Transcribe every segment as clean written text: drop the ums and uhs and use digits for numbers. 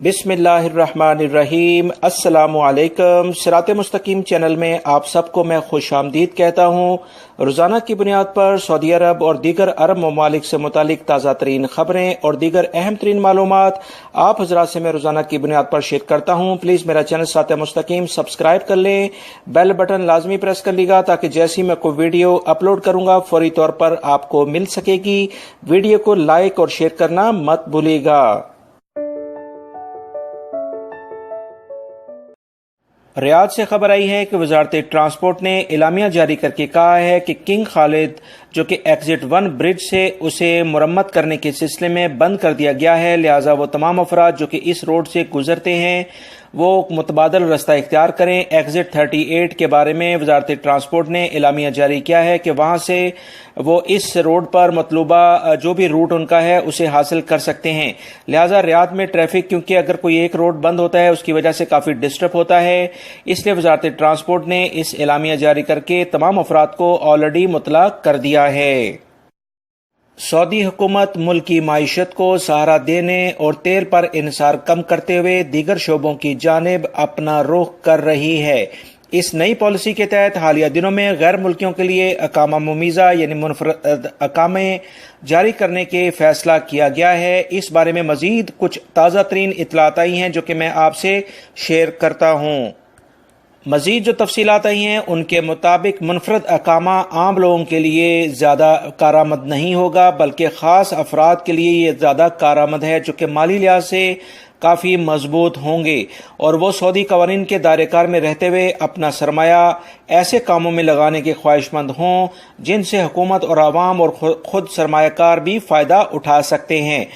बिस्मिल्लाहिर्रहमानिर्रहीम। अस्सलामु अलैकुम। सिरात मुस्तकीम चैनल में आप सबको मैं खुश आमदीद कहता हूँ। रोज़ाना की बुनियाद पर सऊदी अरब और दीगर अरब ममालिक से मुतालिक ताज़ा तरीन खबरें और दीगर अहम तरीन मालूमात आप हजरात से मैं रोज़ाना की बुनियाद पर शेयर करता हूँ। प्लीज़ मेरा चैनल सिरात मुस्तकीम सब्सक्राइब कर लें, बेल बटन लाजमी प्रेस कर लीजिएगा ताकि जैसे ही मैं कोई वीडियो अपलोड करूँगा फौरी तौर पर आपको मिल सकेगी। वीडियो को लाइक और शेयर करना मत भूलिएगा। रियाद से खबर आई है कि वजारत ट्रांसपोर्ट ने एलामिया जारी करके कहा है कि किंग खालिद जो कि एग्जिट 1 ब्रिज से उसे मुरम्मत करने के सिलसिले में बंद कर दिया गया है, लिहाजा वो तमाम अफराद जो कि इस रोड से गुजरते हैं वो मुतबादल रास्ता इख्तियार करें। एग्जिट 38 के बारे में वजारत ट्रांसपोर्ट ने एलामिया जारी किया है कि वहां से वो इस रोड पर मतलूबा जो भी रूट उनका है उसे हासिल कर सकते हैं। लिहाजा रियाद में ट्रैफिक क्योंकि अगर कोई एक रोड बंद होता है उसकी वजह से काफ़ी डिस्टर्ब होता है, इसलिए वजारत ट्रांसपोर्ट ने इस एलामिया जारी करके तमाम अफराद को ऑलरेडी मुतला कर दिया है। सऊदी हुकूमत मुल्क की माईशत को सहारा देने और तेल पर इन्हिसार कम करते हुए दीगर शोबों की जानिब अपना रुख कर रही है। इस नई पॉलिसी के तहत हालिया दिनों में गैर मुल्कियों के लिए अकामा मुमीज़ा यानी मुनफरद अकामे जारी करने के फैसला किया गया है। इस बारे में मजीद कुछ ताज़ा तरीन इतलात आई हैं जो कि मैं आपसे शेयर करता हूँ। मजीद जो तफसीलात आई हैं उनके मुताबिक मुनफरद अकामा आम लोगों के लिए ज़्यादा कारामद नहीं होगा बल्कि ख़ास अफराद के लिए ये ज़्यादा कारामद है जो कि माली लिहाज से काफ़ी मजबूत होंगे और वो सऊदी कवानीन के दायरेकार में रहते हुए अपना सरमाया ऐसे कामों में लगाने के ख्वाहिशमंद हों जिनसे हुकूमत और आवाम और खुद सरमायाकार भी फ़ायदा उठा सकते हैं,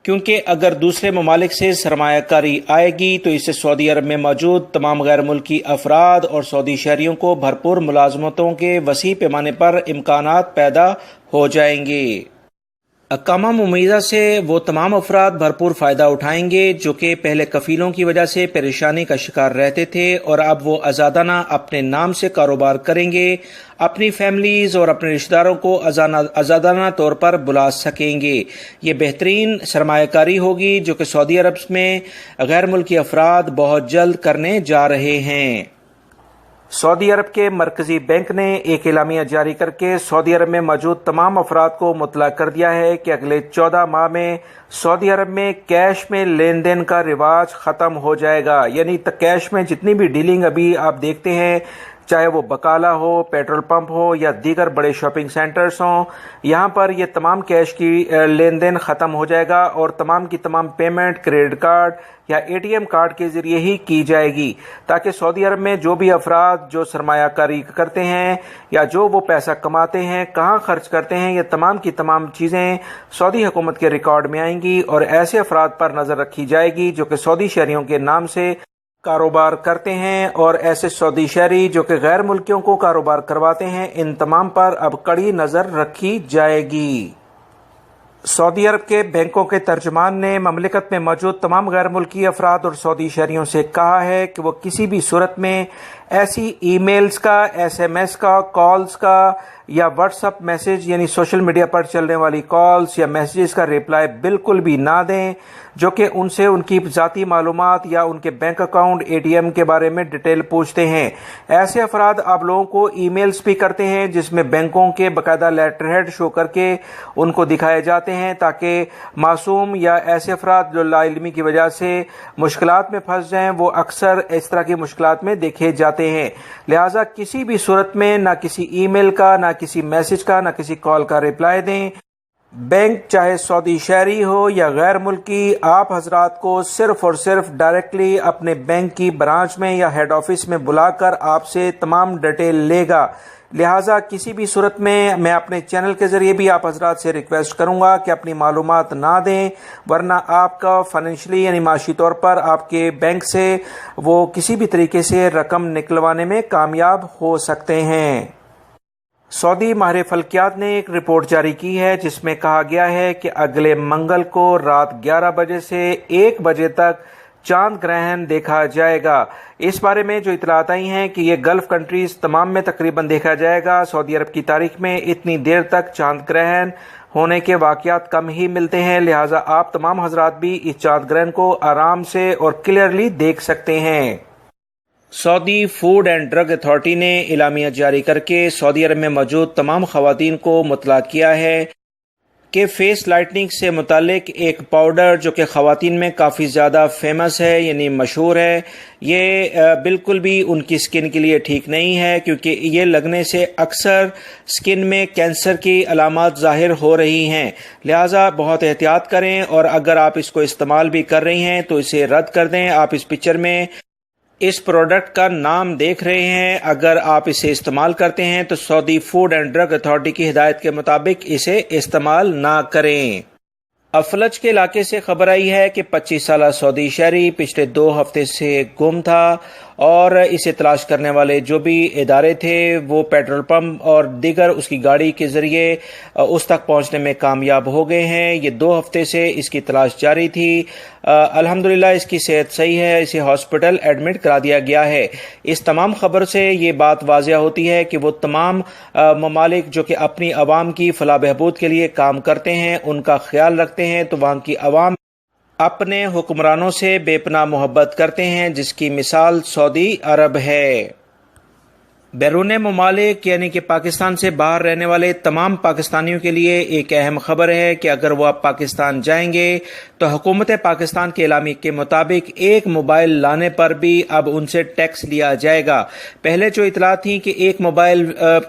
क्योंकि अगर दूसरे ममालिक से सरमायाकारी आएगी तो इससे सऊदी अरब में मौजूद तमाम गैर मुल्की अफराद और सऊदी शहरियों को भरपूर मुलाजमतों के वसी पैमाने पर इम्कानात पैदा हो जाएंगे। अकामा मुमीज़ा से वो तमाम अफराद भरपूर फ़ायदा उठाएंगे जो कि पहले कफ़ीलों की वजह से परेशानी का शिकार रहते थे और अब वो आज़ादाना अपने नाम से कारोबार करेंगे, अपनी फैमिलीज़ और अपने रिश्तेदारों को आज़ादाना तौर पर बुला सकेंगे। ये बेहतरीन सरमायाकारी होगी जो कि सऊदी अरब में गैर मुल्की अफराद बहुत जल्द करने जा रहे हैं। सऊदी अरब के मरकजी बैंक ने एक एलामिया जारी करके सऊदी अरब में मौजूद तमाम अफराद को मुतला कर दिया है कि अगले 14 माह में सऊदी अरब में कैश में लेन देन का रिवाज ख़त्म हो जाएगा। यानी कैश में जितनी भी डीलिंग अभी आप देखते हैं, चाहे वो बकाला हो, पेट्रोल पंप हो या दीगर बड़े शॉपिंग सेंटर्स हों, यहाँ पर ये तमाम कैश की लेन देन ख़त्म हो जाएगा और तमाम की तमाम पेमेंट क्रेडिट कार्ड या एटीएम कार्ड के ज़रिए ही की जाएगी, ताकि सऊदी अरब में जो भी अफराद जो सरमायाकारी करते हैं या जो वो पैसा कमाते हैं, कहाँ खर्च करते हैं, ये तमाम की तमाम चीज़ें सऊदी हुकूमत के रिकॉर्ड में आएंगी और ऐसे अफराद पर नज़र रखी जाएगी जो कि सऊदी शहरियों के नाम से कारोबार करते हैं और ऐसे सऊदी शहरी जो कि गैर मुल्कियों को कारोबार करवाते हैं, इन तमाम पर अब कड़ी नज़र रखी जाएगी। सऊदी अरब के बैंकों के तर्जुमान ने ममलिकत में मौजूद तमाम गैर मुल्की अफराद और सऊदी शहरियों से कहा है कि वो किसी भी सूरत में ऐसी ईमेल्स का, एसएमएस का, कॉल्स का या व्हाट्सएप मैसेज यानी सोशल मीडिया पर चलने वाली कॉल्स या मैसेजेस का रिप्लाई बिल्कुल भी ना दें जो कि उनसे उनकी ज़ाती मालूमात या उनके बैंक अकाउंट, एटीएम के बारे में डिटेल पूछते हैं। ऐसे अफराद आप लोगों को ईमेल्स भी करते हैं जिसमें बैंकों के बाकायदा लेटर हेड शो करके उनको दिखाए जाते हैं ताकि मासूम या ऐसे अफराद जो लाइल्मी की वजह से मुश्किलात में फंस जाएं वो अक्सर इस तरह की मुश्किलात में देखे जाते हैं। लिहाजा किसी भी सूरत में ना किसी ईमेल का, ना किसी मैसेज का, ना किसी कॉल का रिप्लाई दें। बैंक चाहे सऊदी शहरी हो या गैर मुल्की, आप हजरात को सिर्फ और सिर्फ डायरेक्टली अपने बैंक की ब्रांच में या हेड ऑफिस में बुलाकर आपसे तमाम डिटेल लेगा। लिहाजा किसी भी सूरत में मैं अपने चैनल के ज़रिए भी आप हजरात से रिक्वेस्ट करूंगा कि अपनी मालूमात ना दें, वरना आपका फाइनेंशियली यानी माशी तौर पर आपके बैंक से वो किसी भी तरीके से रकम निकलवाने में कामयाब हो सकते हैं। सऊदी माहिर फल्कियात ने एक रिपोर्ट जारी की है जिसमें कहा गया है कि अगले मंगल को रात 11 बजे से 1 बजे तक चांद ग्रहण देखा जाएगा। इस बारे में जो इतलात आई हैं कि ये गल्फ कंट्रीज तमाम में तकरीबन देखा जाएगा। सऊदी अरब की तारीख में इतनी देर तक चांद ग्रहण ہونے کے واقعات کم ہی ملتے ہیں، لہٰذا آپ تمام حضرات بھی اس چاند گرہن کو آرام سے اور کلیئرلی دیکھ سکتے ہیں۔ سعودی فوڈ اینڈ ڈرگ اتھارٹی نے اعلامیہ جاری کر کے سعودی عرب میں موجود تمام خواتین کو مطلع کیا ہے کہ فیس لائٹننگ سے متعلق ایک پاؤڈر جو کہ خواتین میں کافی زیادہ فیمس ہے، یعنی مشہور ہے، یہ بالکل بھی ان کی سکن کے لیے ٹھیک نہیں ہے، کیونکہ یہ لگنے سے اکثر سکن میں کینسر کی علامات ظاہر ہو رہی ہیں، لہٰذا بہت احتیاط کریں، اور اگر آپ اس کو استعمال بھی کر رہی ہیں تو اسے رد کر دیں۔ آپ اس پکچر میں اس پروڈکٹ کا نام دیکھ رہے ہیں، اگر آپ اسے استعمال کرتے ہیں تو سعودی فوڈ اینڈ ڈرگ اتھارٹی کی ہدایت کے مطابق اسے استعمال نہ کریں۔ افلج کے علاقے سے خبر آئی ہے کہ 25 سالہ سعودی شہری پچھلے 2 ہفتے سے گم تھا، اور اسے تلاش کرنے والے جو بھی ادارے تھے وہ پیٹرول پمپ اور دیگر اس کی گاڑی کے ذریعے اس تک پہنچنے میں کامیاب ہو گئے ہیں۔ یہ 2 ہفتے سے اس کی تلاش جاری تھی۔ الحمدللہ اس کی صحت صحیح ہے، اسے ہاسپٹل ایڈمٹ کرا دیا گیا ہے۔ اس تمام خبر سے یہ بات واضح ہوتی ہے کہ وہ تمام ممالک جو کہ اپنی عوام کی فلاح بہبود کے لیے کام کرتے ہیں، ان کا خیال رکھتے ہیں، تو وہاں کی عوام اپنے حکمرانوں سے بے پناہ محبت کرتے ہیں، جس کی مثال سعودی عرب ہے۔ بیرون ممالک یعنی کہ پاکستان سے باہر رہنے والے تمام پاکستانیوں کے لیے ایک اہم خبر ہے کہ اگر وہ اب پاکستان جائیں گے تو حکومت پاکستان کے اعلامیہ کے مطابق ایک موبائل لانے پر بھی اب ان سے ٹیکس لیا جائے گا۔ پہلے جو اطلاعات تھیں کہ ایک موبائل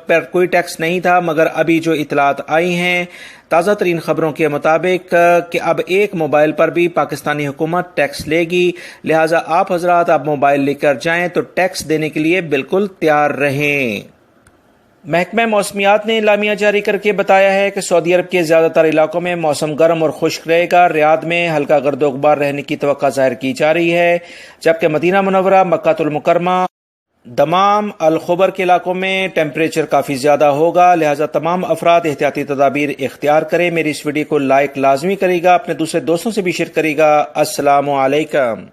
پر کوئی ٹیکس نہیں تھا، مگر ابھی جو اطلاعات آئی ہیں تازہ ترین خبروں کے مطابق کہ اب ایک موبائل پر بھی پاکستانی حکومت ٹیکس لے گی، لہٰذا آپ حضرات اب موبائل لے کر جائیں تو ٹیکس دینے کے لیے بالکل تیار رہیں۔ محکمہ موسمیات نے اعلامیہ جاری کر کے بتایا ہے کہ سعودی عرب کے زیادہ تر علاقوں میں موسم گرم اور خشک رہے گا۔ ریاض میں ہلکا گرد و غبار رہنے کی توقع ظاہر کی جا رہی ہے، جبکہ مدینہ منورہ، مکہ المکرمہ، دمام، الخبر کے علاقوں میں ٹیمپریچر کافی زیادہ ہوگا، لہٰذا تمام افراد احتیاطی تدابیر اختیار کریں۔ میری اس ویڈیو کو لائک لازمی کرے گا، اپنے دوسرے دوستوں سے بھی شیئر کرے گا۔ السلام علیکم۔